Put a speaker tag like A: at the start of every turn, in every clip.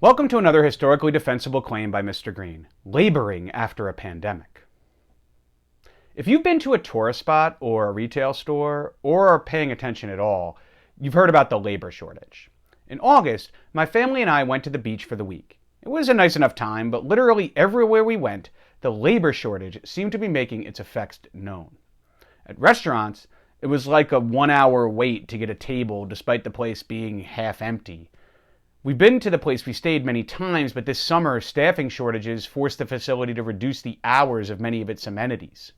A: Welcome to another historically defensible claim by Mr. Green, laboring after a pandemic. If you've been to a tourist spot or a retail store, or are paying attention at all, you've heard about the labor shortage. In August, my family and I went to the beach for the week. It was a nice enough time, but literally everywhere we went, the labor shortage seemed to be making its effects known. At restaurants, it was like a 1-hour wait to get a table despite the place being half empty. We've been to the place we stayed many times, but this summer, staffing shortages forced the facility to reduce the hours of many of its amenities.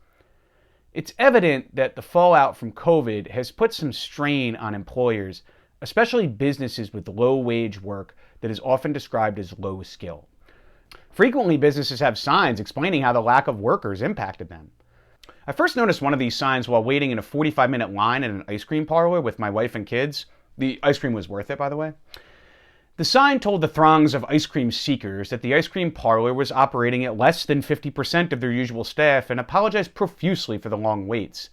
A: It's evident that the fallout from COVID has put some strain on employers, especially businesses with low-wage work that is often described as low skill. Frequently, businesses have signs explaining how the lack of workers impacted them. I first noticed one of these signs while waiting in a 45-minute line at an ice cream parlor with my wife and kids. The ice cream was worth it, by the way. The sign told the throngs of ice cream seekers that the ice cream parlor was operating at less than 50% of their usual staff and apologized profusely for the long waits.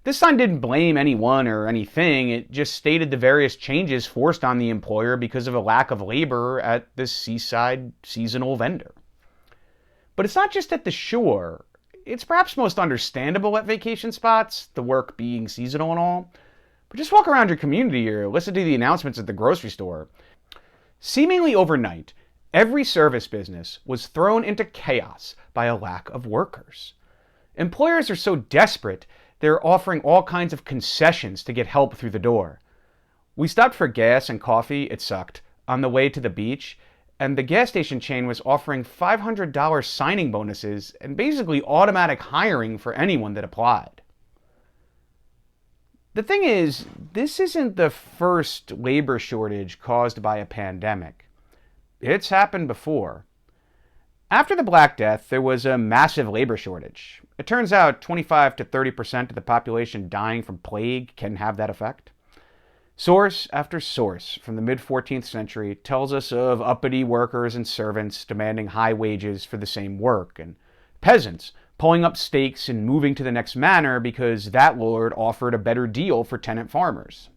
A: This sign didn't blame anyone or anything, it just stated the various changes forced on the employer because of a lack of labor at this seaside seasonal vendor. But it's not just at the shore. It's perhaps most understandable at vacation spots, the work being seasonal and all. But just walk around your community or listen to the announcements at the grocery store. Seemingly overnight, every service business was thrown into chaos by a lack of workers. Employers are so desperate, they're offering all kinds of concessions to get help through the door. We stopped for gas and coffee, it sucked, on the way to the beach, and the gas station chain was offering $500 signing bonuses and basically automatic hiring for anyone that applied. The thing is, this isn't the first labor shortage caused by a pandemic. It's happened before. After the Black Death, there was a massive labor shortage. It turns out 25 to 30% of the population dying from plague can have that effect. Source after source from the mid-14th century tells us of uppity workers and servants demanding high wages for the same work, and peasants pulling up stakes and moving to the next manor because that lord offered a better deal for tenant farmers.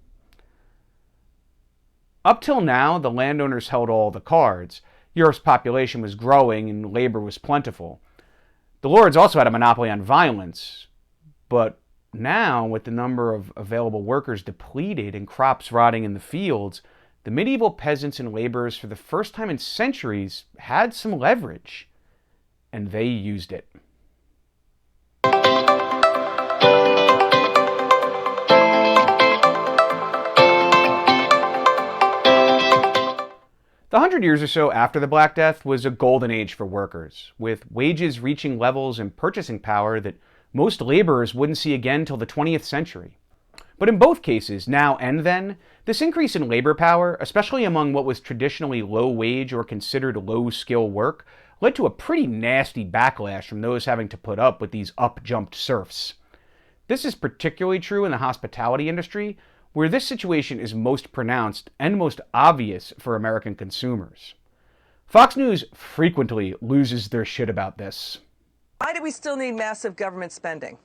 A: Up till now, the landowners held all the cards. Europe's population was growing and labor was plentiful. The lords also had a monopoly on violence. But now, with the number of available workers depleted and crops rotting in the fields, the medieval peasants and laborers for the first time in centuries had some leverage. And they used it. The 100 years or so after the Black Death was a golden age for workers, with wages reaching levels and purchasing power that most laborers wouldn't see again till the 20th century. But in both cases, now and then, this increase in labor power, especially among what was traditionally low-wage or considered low-skill work, led to a pretty nasty backlash from those having to put up with these up-jumped serfs. This is particularly true in the hospitality industry, where this situation is most pronounced and most obvious for American consumers. Fox News frequently loses their shit about this.
B: Why do we still need massive government spending?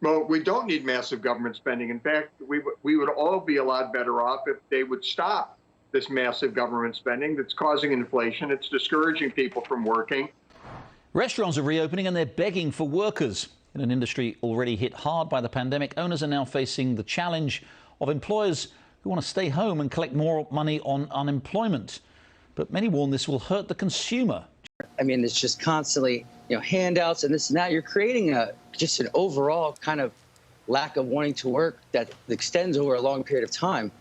C: Well, we don't need massive government spending. In fact, we would all be a lot better off if they would stop this massive government spending that's causing inflation. It's discouraging people from working.
D: Restaurants are reopening and they're begging for workers. In an industry already hit hard by the pandemic, owners are now facing the challenge of employers who want to stay home and collect more money on unemployment. But many warn this will hurt the consumer.
E: I mean, it's just constantly, handouts and this and that. You're creating just an overall kind of lack of wanting to work that extends over a long period of time.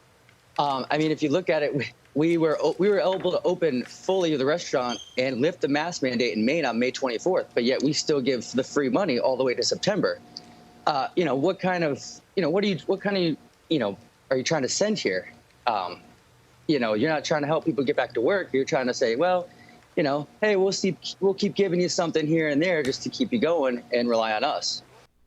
E: I mean, if you look at it, we were able to open fully the restaurant and lift the mask mandate in Maine on May 24th, but yet we still give the free money all the way to September. What kind of are you trying to send here? You're not trying to help people get back to work. You're trying to say, well, hey, we'll keep giving you something here and there just to keep you going and rely on us.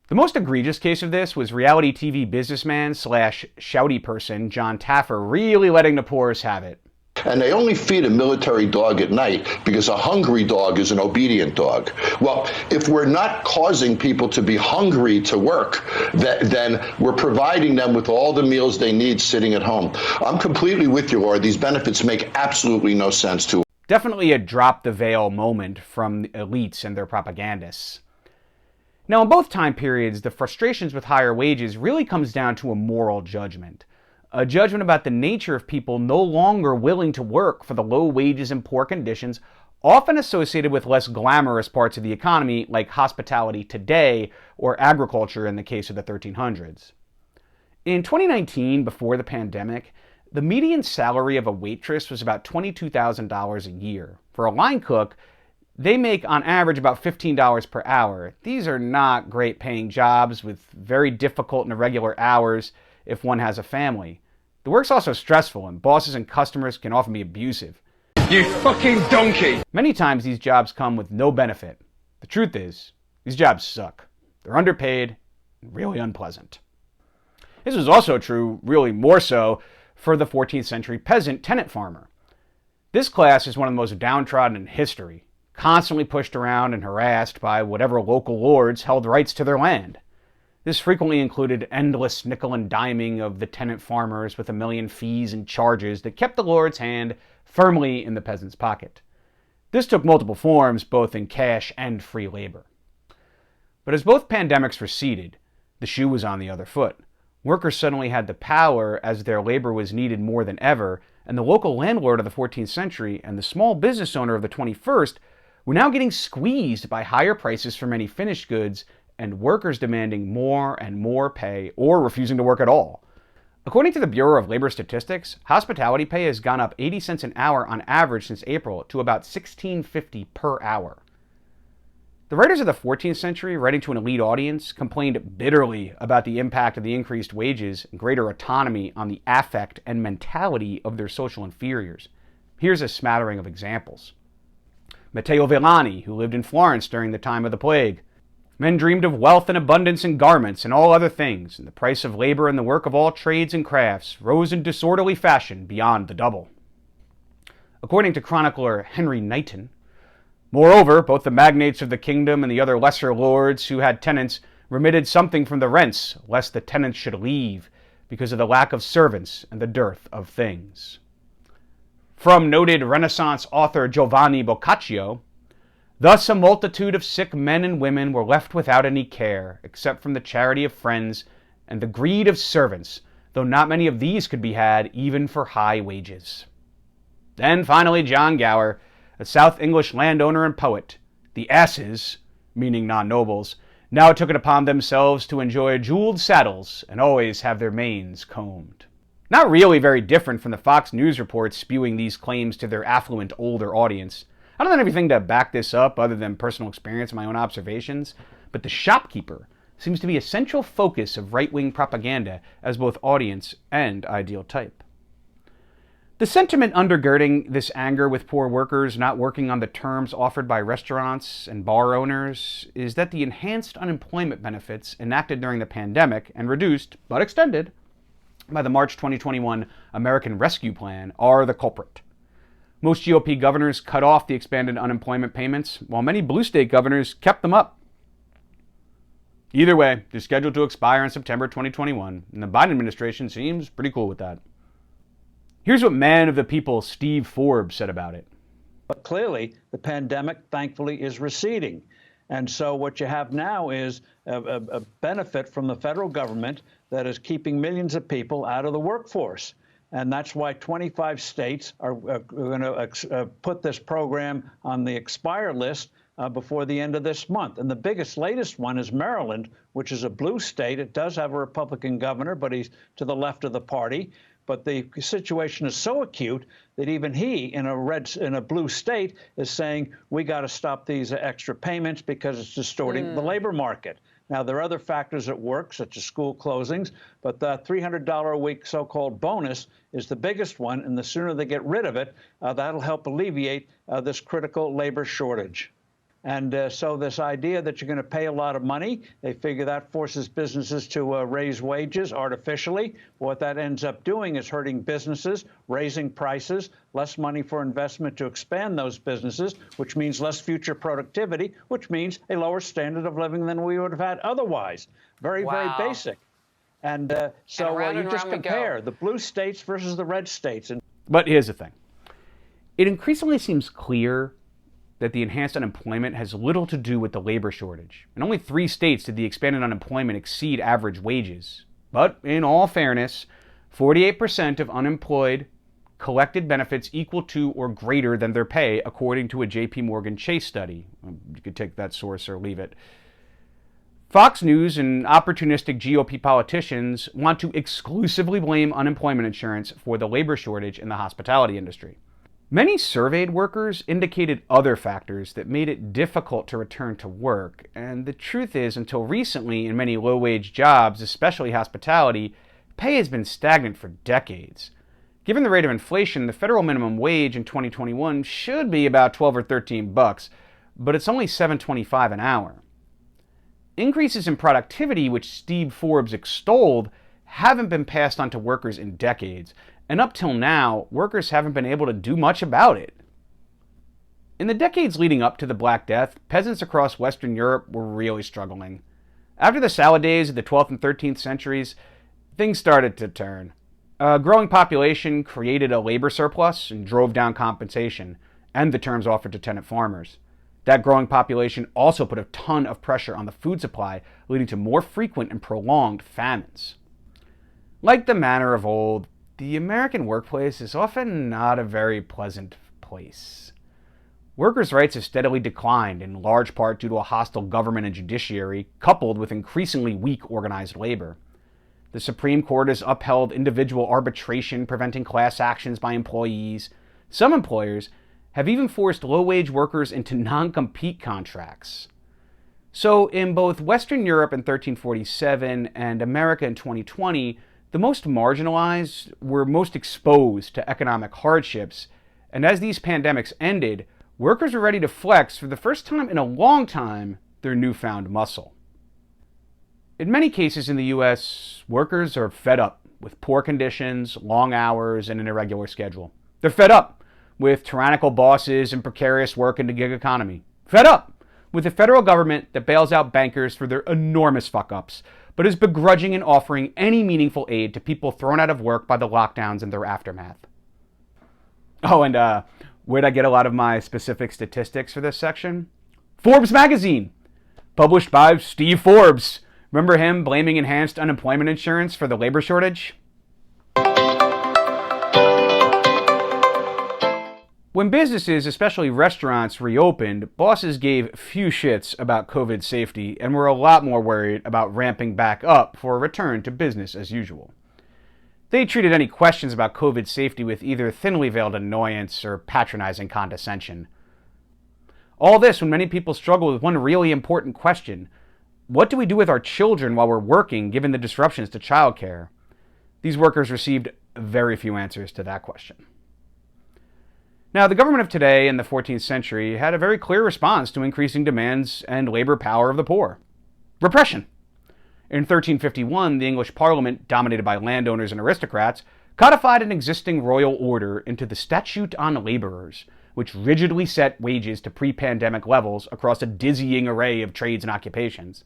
A: The most egregious case of this was reality TV businessman / shouty person John Taffer really letting the poorest have it.
F: And they only feed a military dog at night because a hungry dog is an obedient dog. Well, if we're not causing people to be hungry to work, then we're providing them with all the meals they need sitting at home. I'm completely with you, Laura. These benefits make absolutely no sense to us.
A: Definitely a drop the veil moment from the elites and their propagandists. Now, in both time periods, the frustrations with higher wages really comes down to a moral judgment. A judgment about the nature of people no longer willing to work for the low wages and poor conditions, often associated with less glamorous parts of the economy like hospitality today or agriculture in the case of the 1300s. In 2019, before the pandemic, the median salary of a waitress was about $22,000 a year. For a line cook, they make on average about $15 per hour. These are not great paying jobs with very difficult and irregular hours if one has a family. The work's also stressful, and bosses and customers can often be abusive.
G: You fucking donkey!
A: Many times these jobs come with no benefit. The truth is, these jobs suck. They're underpaid and really unpleasant. This was also true, really more so, for the 14th century peasant tenant farmer. This class is one of the most downtrodden in history, constantly pushed around and harassed by whatever local lords held rights to their land. This frequently included endless nickel and diming of the tenant farmers with a million fees and charges that kept the lord's hand firmly in the peasant's pocket. This took multiple forms, both in cash and free labor. But as both pandemics receded, the shoe was on the other foot. Workers suddenly had the power as their labor was needed more than ever, and the local landlord of the 14th century and the small business owner of the 21st were now getting squeezed by higher prices for many finished goods and workers demanding more and more pay or refusing to work at all. According to the Bureau of Labor Statistics, hospitality pay has gone up 80 cents an hour on average since April to about $16.50 per hour. The writers of the 14th century, writing to an elite audience, complained bitterly about the impact of the increased wages and greater autonomy on the affect and mentality of their social inferiors. Here's a smattering of examples. Matteo Villani, who lived in Florence during the time of the plague. Men dreamed of wealth and abundance in garments and all other things, and the price of labor and the work of all trades and crafts rose in disorderly fashion beyond the double. According to chronicler Henry Knighton, moreover, both the magnates of the kingdom and the other lesser lords who had tenants remitted something from the rents, lest the tenants should leave, because of the lack of servants and the dearth of things. From noted Renaissance author Giovanni Boccaccio, thus a multitude of sick men and women were left without any care, except from the charity of friends and the greed of servants, though not many of these could be had even for high wages. Then finally John Gower, a South English landowner and poet. The asses, meaning non-nobles, now took it upon themselves to enjoy jeweled saddles and always have their manes combed. Not really very different from the Fox News reports spewing these claims to their affluent older audience. I don't have anything to back this up other than personal experience and my own observations, but the shopkeeper seems to be a central focus of right-wing propaganda as both audience and ideal type. The sentiment undergirding this anger with poor workers not working on the terms offered by restaurants and bar owners is that the enhanced unemployment benefits enacted during the pandemic and reduced, but extended, by the March 2021 American Rescue Plan are the culprit. Most GOP governors cut off the expanded unemployment payments, while many blue state governors kept them up. Either way, they're scheduled to expire in September 2021, and the Biden administration seems pretty cool with that. Here's what man of the people Steve Forbes said about it.
H: But clearly, the pandemic, thankfully, is receding. And so what you have now is a benefit from the federal government that is keeping millions of people out of the workforce. And that's why 25 states are going to put this program on the expire list before the end of this month. And the biggest, latest one is Maryland, which is a blue state. It does have a Republican governor, but he's to the left of the party. But the situation is so acute that even he, in a blue state, is saying we got to stop these extra payments because it's distorting the labor market. Now, there are other factors at work, such as school closings, but the $300 a week so-called bonus is the biggest one, and the sooner they get rid of it, that'll help alleviate this critical labor shortage. And so this idea that you're going to pay a lot of money, they figure that forces businesses to raise wages artificially. What that ends up doing is hurting businesses, raising prices, less money for investment to expand those businesses, which means less future productivity, which means a lower standard of living than we would have had otherwise. Very, very basic. And so you just compare the blue states versus the red states.
A: But here's the thing. It increasingly seems clear that the enhanced unemployment has little to do with the labor shortage. In only 3 states did the expanded unemployment exceed average wages. But in all fairness, 48% of unemployed collected benefits equal to or greater than their pay, according to a J.P. Morgan Chase study. You could take that source or leave it. Fox News and opportunistic GOP politicians want to exclusively blame unemployment insurance for the labor shortage in the hospitality industry. Many surveyed workers indicated other factors that made it difficult to return to work, and the truth is, until recently, in many low-wage jobs, especially hospitality, pay has been stagnant for decades. Given the rate of inflation, the federal minimum wage in 2021 should be about $12 or $13, but it's only $7.25 an hour. Increases in productivity, which Steve Forbes extolled, haven't been passed on to workers in decades, and up till now, workers haven't been able to do much about it. In the decades leading up to the Black Death, peasants across Western Europe were really struggling. After the salad days of the 12th and 13th centuries, things started to turn. A growing population created a labor surplus and drove down compensation and the terms offered to tenant farmers. That growing population also put a ton of pressure on the food supply, leading to more frequent and prolonged famines. Like the manner of old, the American workplace is often not a very pleasant place. Workers' rights have steadily declined, in large part due to a hostile government and judiciary, coupled with increasingly weak organized labor. The Supreme Court has upheld individual arbitration, preventing class actions by employees. Some employers have even forced low-wage workers into non-compete contracts. So in both Western Europe in 1347 and America in 2020, the most marginalized were most exposed to economic hardships, and as these pandemics ended, workers were ready to flex, for the first time in a long time, their newfound muscle. In many cases in the U.S., workers are fed up with poor conditions, long hours, and an irregular schedule. They're fed up with tyrannical bosses and precarious work in the gig economy. Fed up with a federal government that bails out bankers for their enormous fuck-ups, but is begrudging in offering any meaningful aid to people thrown out of work by the lockdowns and their aftermath. Oh, and where'd I get a lot of my specific statistics for this section? Forbes magazine, published by Steve Forbes. Remember him blaming enhanced unemployment insurance for the labor shortage? When businesses, especially restaurants, reopened, bosses gave few shits about COVID safety and were a lot more worried about ramping back up for a return to business as usual. They treated any questions about COVID safety with either thinly veiled annoyance or patronizing condescension. All this when many people struggle with one really important question: what do we do with our children while we're working, given the disruptions to childcare? These workers received very few answers to that question. Now, the government of today in the 14th century had a very clear response to increasing demands and labor power of the poor: repression. In 1351, the English Parliament, dominated by landowners and aristocrats, codified an existing royal order into the Statute on Laborers, which rigidly set wages to pre-pandemic levels across a dizzying array of trades and occupations.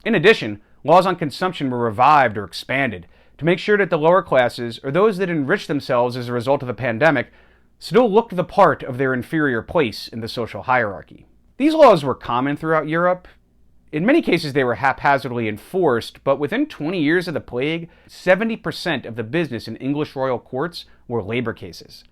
A: In addition, laws on consumption were revived or expanded to make sure that the lower classes, or those that enriched themselves as a result of the pandemic, still looked the part of their inferior place in the social hierarchy. These laws were common throughout Europe. In many cases, they were haphazardly enforced, but within 20 years of the plague, 70% of the business in English royal courts were labor cases.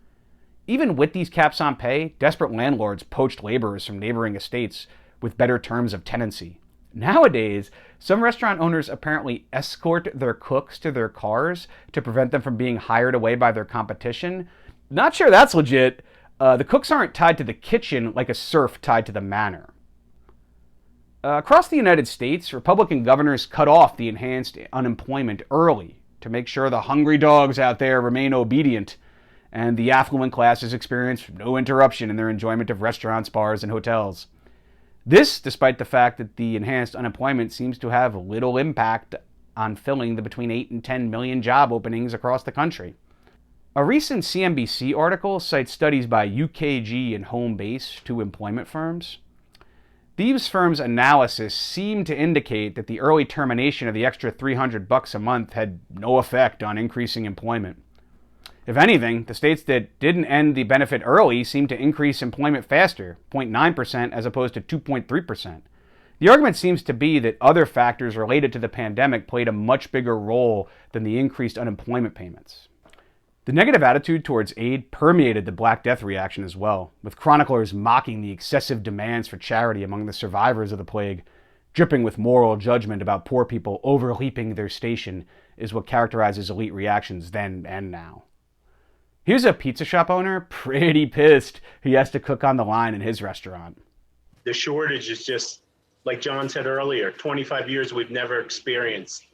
A: Even with these caps on pay, desperate landlords poached laborers from neighboring estates with better terms of tenancy. Nowadays, some restaurant owners apparently escort their cooks to their cars to prevent them from being hired away by their competition. Not sure that's legit. The cooks aren't tied to the kitchen like a serf tied to the manor. Across the United States, Republican governors cut off the enhanced unemployment early to make sure the hungry dogs out there remain obedient and the affluent classes experience no interruption in their enjoyment of restaurants, bars, and hotels. This despite the fact that the enhanced unemployment seems to have little impact on filling the between 8 and 10 million job openings across the country. A recent CNBC article cites studies by UKG and Homebase, two employment firms. These firms' analysis seemed to indicate that the early termination of the extra $300 a month had no effect on increasing employment. If anything, the states that didn't end the benefit early seemed to increase employment faster, 0.9% as opposed to 2.3%. The argument seems to be that other factors related to the pandemic played a much bigger role than the increased unemployment payments. The negative attitude towards aid permeated the Black Death reaction as well, with chroniclers mocking the excessive demands for charity among the survivors of the plague. Dripping with moral judgment about poor people overleaping their station is what characterizes elite reactions then and now. Here's a pizza shop owner pretty pissed he has to cook on the line in his restaurant.
I: The shortage is just, like John said earlier, 25 years we've never experienced.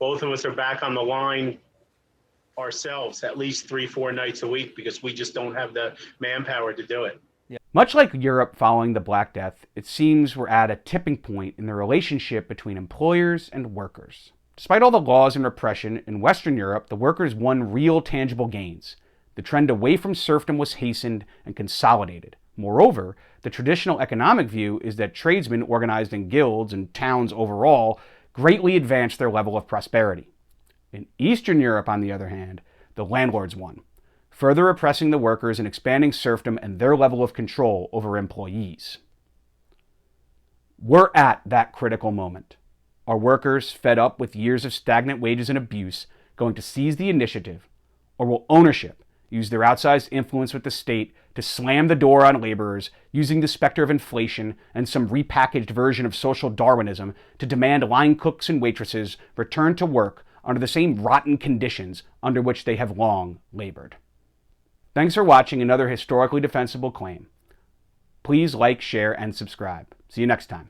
I: Both of us are back on the line ourselves at least 3-4 nights a week because we just don't have the manpower to do it.
A: Much like Europe following the Black Death, it seems we're at a tipping point in the relationship between employers and workers. Despite all the laws and repression, in Western Europe, the workers won real tangible gains. The trend away from serfdom was hastened and consolidated. Moreover, the traditional economic view is that tradesmen organized in guilds and towns overall greatly advanced their level of prosperity. In Eastern Europe, on the other hand, the landlords won, further oppressing the workers and expanding serfdom and their level of control over employees. We're at that critical moment. Are workers, fed up with years of stagnant wages and abuse, going to seize the initiative, or will ownership use their outsized influence with the state to slam the door on laborers, using the specter of inflation and some repackaged version of social Darwinism to demand line cooks and waitresses return to work under the same rotten conditions under which they have long labored? Thanks for watching another historically defensible claim. Please like, share, and subscribe. See you next time.